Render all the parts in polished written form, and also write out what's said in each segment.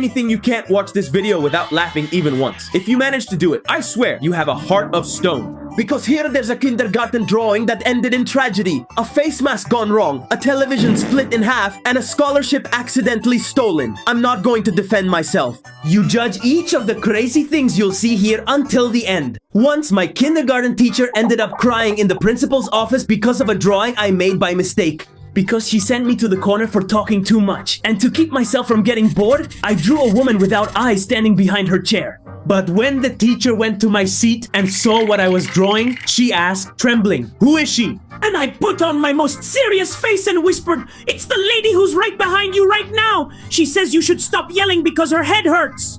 anything you can't watch this video without laughing even once. If you manage to do it, I swear you have a heart of stone. Because here there's a kindergarten drawing that ended in tragedy, a face mask gone wrong, a television split in half, and a scholarship accidentally stolen. I'm not going to defend myself. You judge each of the crazy things you'll see here until the end. Once, my kindergarten teacher ended up crying in the principal's office because of a drawing I made by mistake. Because she sent me to the corner for talking too much. And to keep myself from getting bored, I drew a woman without eyes standing behind her chair. But when the teacher went to my seat and saw what I was drawing, she asked, trembling, "Who is she?" And I put on my most serious face and whispered, "It's the lady who's right behind you right now. She says you should stop yelling because her head hurts."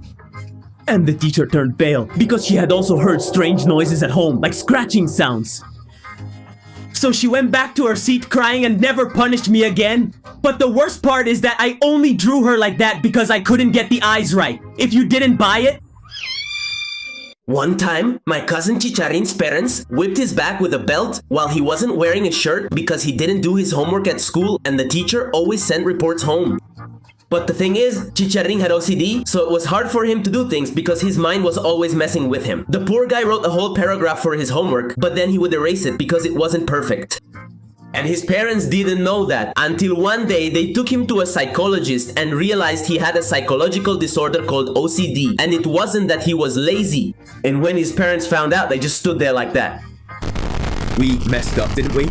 And the teacher turned pale because she had also heard strange noises at home, like scratching sounds. So she went back to her seat crying and never punished me again. But the worst part is that I only drew her like that because I couldn't get the eyes right. If you didn't buy it... One time, my cousin Chicharin's parents whipped his back with a belt while he wasn't wearing a shirt because he didn't do his homework at school and the teacher always sent reports home. But the thing is, Chicharin had OCD, so it was hard for him to do things because his mind was always messing with him. The poor guy wrote a whole paragraph for his homework, but then he would erase it because it wasn't perfect. And his parents didn't know that until one day they took him to a psychologist and realized he had a psychological disorder called OCD. And it wasn't that he was lazy. And when his parents found out, they just stood there like that. We messed up, didn't we?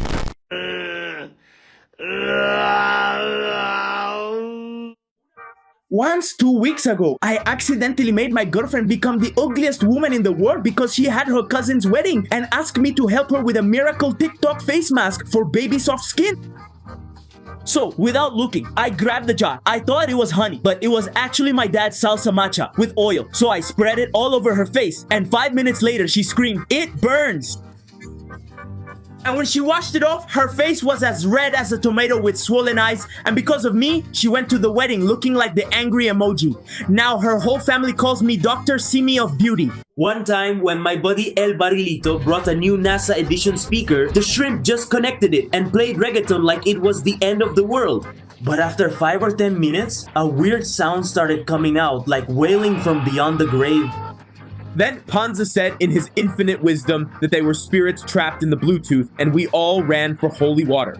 Once, 2 weeks ago, I accidentally made my girlfriend become the ugliest woman in the world because she had her cousin's wedding and asked me to help her with a miracle TikTok face mask for baby soft skin. So, without looking, I grabbed the jar. I thought it was honey, but it was actually my dad's salsa matcha with oil. So I spread it all over her face, and 5 minutes later, she screamed, "It burns!" And when she washed it off, her face was as red as a tomato with swollen eyes. And because of me, she went to the wedding looking like the angry emoji. Now her whole family calls me Dr. Simi of Beauty. One time, when my buddy El Barilito brought a new NASA edition speaker, the shrimp just connected it and played reggaeton like it was the end of the world. But after 5 or 10 minutes, a weird sound started coming out, like wailing from beyond the grave. Then Panza said in his infinite wisdom that they were spirits trapped in the Bluetooth and we all ran for holy water.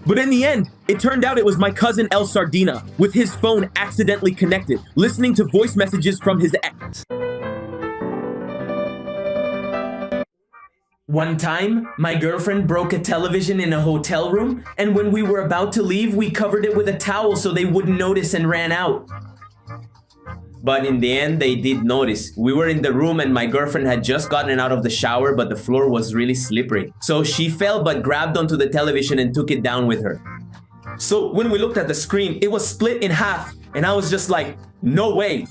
But in the end, it turned out it was my cousin El Sardina with his phone accidentally connected, listening to voice messages from his ex. One time, my girlfriend broke a television in a hotel room, and when we were about to leave, we covered it with a towel so they wouldn't notice and ran out. But in the end, they did notice. We were in the room and my girlfriend had just gotten out of the shower, but the floor was really slippery. So she fell but grabbed onto the television and took it down with her. So when we looked at the screen, it was split in half. And I was just like, no way.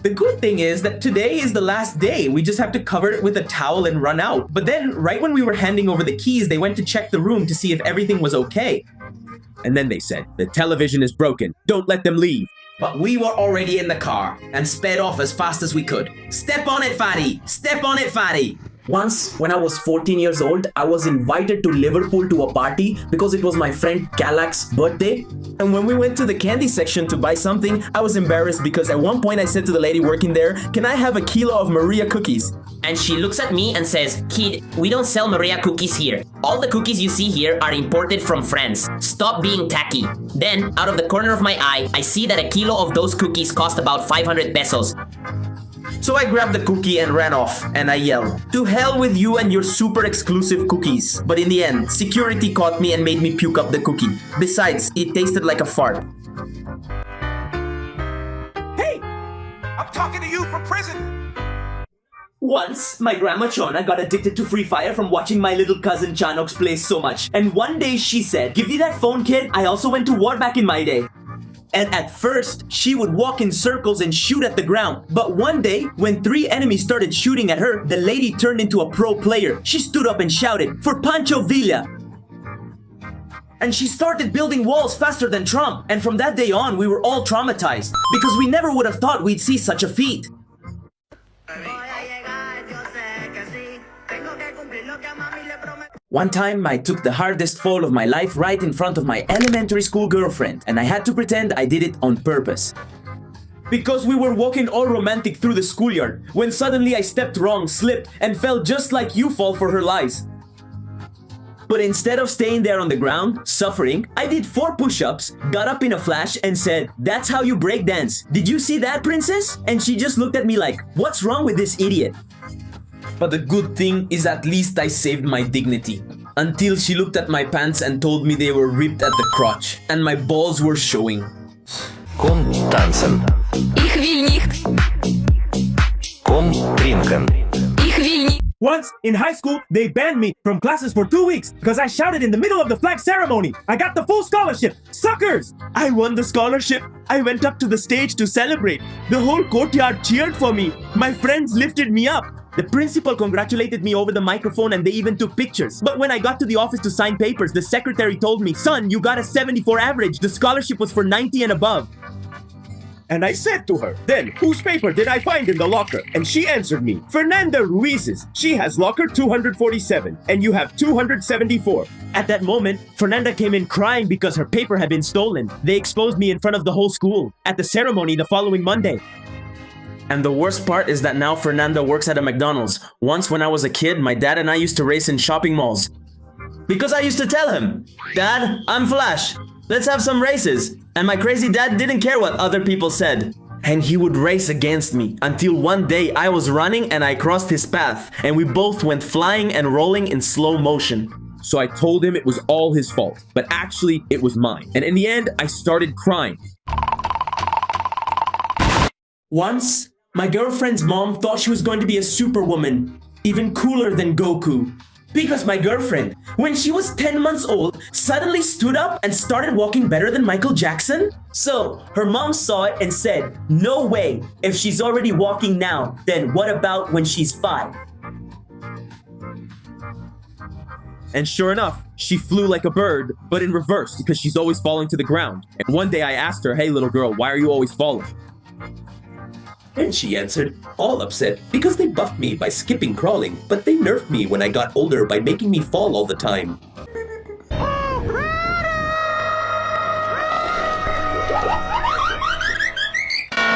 The good thing is that today is the last day. We just have to cover it with a towel and run out. But then, right when we were handing over the keys, they went to check the room to see if everything was okay. And then they said, the television is broken. Don't let them leave. But we were already in the car and sped off as fast as we could. Step on it, fatty! Step on it, fatty! Once, when I was 14 years old, I was invited to Liverpool to a party because it was my friend Kalak's birthday. And when we went to the candy section to buy something, I was embarrassed because at one point I said to the lady working there, "Can I have a kilo of Maria cookies?" And she looks at me and says, "Kid, we don't sell Maria cookies here. All the cookies you see here are imported from France. Stop being tacky." Then, out of the corner of my eye, I see that a kilo of those cookies cost about 500 pesos. So I grabbed the cookie and ran off, and I yelled, "To hell with you and your super exclusive cookies." But in the end, security caught me and made me puke up the cookie. Besides, it tasted like a fart. Hey! I'm talking to you from prison! Once, my grandma Chona got addicted to Free Fire from watching my little cousin Chanox play so much. And one day she said, "Give me that phone, kid. I also went to war back in my day." And at first, she would walk in circles and shoot at the ground. But one day, when 3 enemies started shooting at her, the lady turned into a pro player. She stood up and shouted, "For Pancho Villa!" And she started building walls faster than Trump. And from that day on, we were all traumatized. Because we never would have thought we'd see such a feat. One time, I took the hardest fall of my life right in front of my elementary school girlfriend, and I had to pretend I did it on purpose. Because we were walking all romantic through the schoolyard when suddenly I stepped wrong, slipped, and fell just like you fall for her lies. But instead of staying there on the ground, suffering, I did 4 push-ups, got up in a flash, and said, "That's how you break dance. Did you see that, princess?" And she just looked at me like, "What's wrong with this idiot?" But the good thing is at least I saved my dignity. Until she looked at my pants and told me they were ripped at the crotch, and my balls were showing. Komm tanzen. Ich will nicht. Komm trinken. Ich will nicht. Once, in high school, they banned me from classes for 2 weeks because I shouted in the middle of the flag ceremony. I got the full scholarship. Suckers! I won the scholarship. I went up to the stage to celebrate. The whole courtyard cheered for me. My friends lifted me up. The principal congratulated me over the microphone and they even took pictures. But when I got to the office to sign papers, the secretary told me, "Son, you got a 74 average. The scholarship was for 90 and above." And I said to her, "Then, whose paper did I find in the locker?" And she answered me, "Fernanda Ruiz's. She has locker 247, and you have 274. At that moment, Fernanda came in crying because her paper had been stolen. They exposed me in front of the whole school at the ceremony the following Monday. And the worst part is that now Fernanda works at a McDonald's. Once when I was a kid, my dad and I used to race in shopping malls. Because I used to tell him, "Dad, I'm Flash. Let's have some races." And my crazy dad didn't care what other people said. And he would race against me until one day I was running and I crossed his path and we both went flying and rolling in slow motion. So I told him it was all his fault, but actually it was mine. And in the end, I started crying. Once, my girlfriend's mom thought she was going to be a superwoman, even cooler than Goku. Because my girlfriend, when she was 10 months old, suddenly stood up and started walking better than Michael Jackson. So her mom saw it and said, "No way, if she's already walking now, then what about when she's 5? And sure enough, she flew like a bird, but in reverse because she's always falling to the ground. And one day I asked her, "Hey little girl, why are you always falling?" And she answered, all upset, because they buffed me by skipping crawling, but they nerfed me when I got older by making me fall all the time.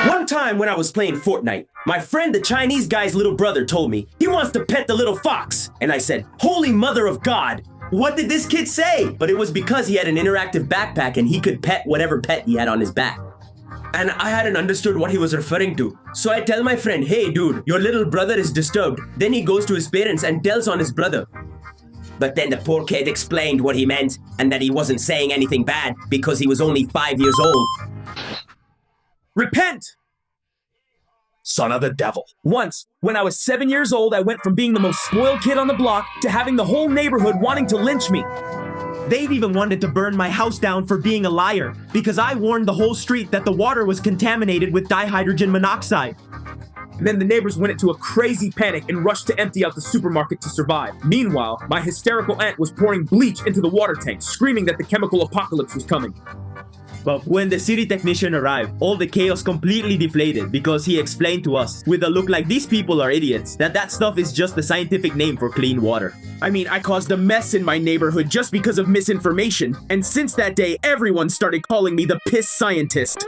One time when I was playing Fortnite, my friend the Chinese guy's little brother told me he wants to pet the little fox. And I said, "Holy mother of God, what did this kid say?" But it was because he had an interactive backpack and he could pet whatever pet he had on his back. And I hadn't understood what he was referring to. So I tell my friend, "Hey dude, your little brother is disturbed." Then he goes to his parents and tells on his brother. But then the poor kid explained what he meant and that he wasn't saying anything bad because he was only 5 years old. Repent! Son of the devil. Once, when I was 7 years old, I went from being the most spoiled kid on the block to having the whole neighborhood wanting to lynch me. They've even wanted to burn my house down for being a liar because I warned the whole street that the water was contaminated with dihydrogen monoxide. And then the neighbors went into a crazy panic and rushed to empty out the supermarket to survive. Meanwhile, my hysterical aunt was pouring bleach into the water tank, screaming that the chemical apocalypse was coming. But when the city technician arrived, all the chaos completely deflated because he explained to us, with a look like these people are idiots, that stuff is just the scientific name for clean water. I mean, I caused a mess in my neighborhood just because of misinformation, and since that day, everyone started calling me the piss scientist.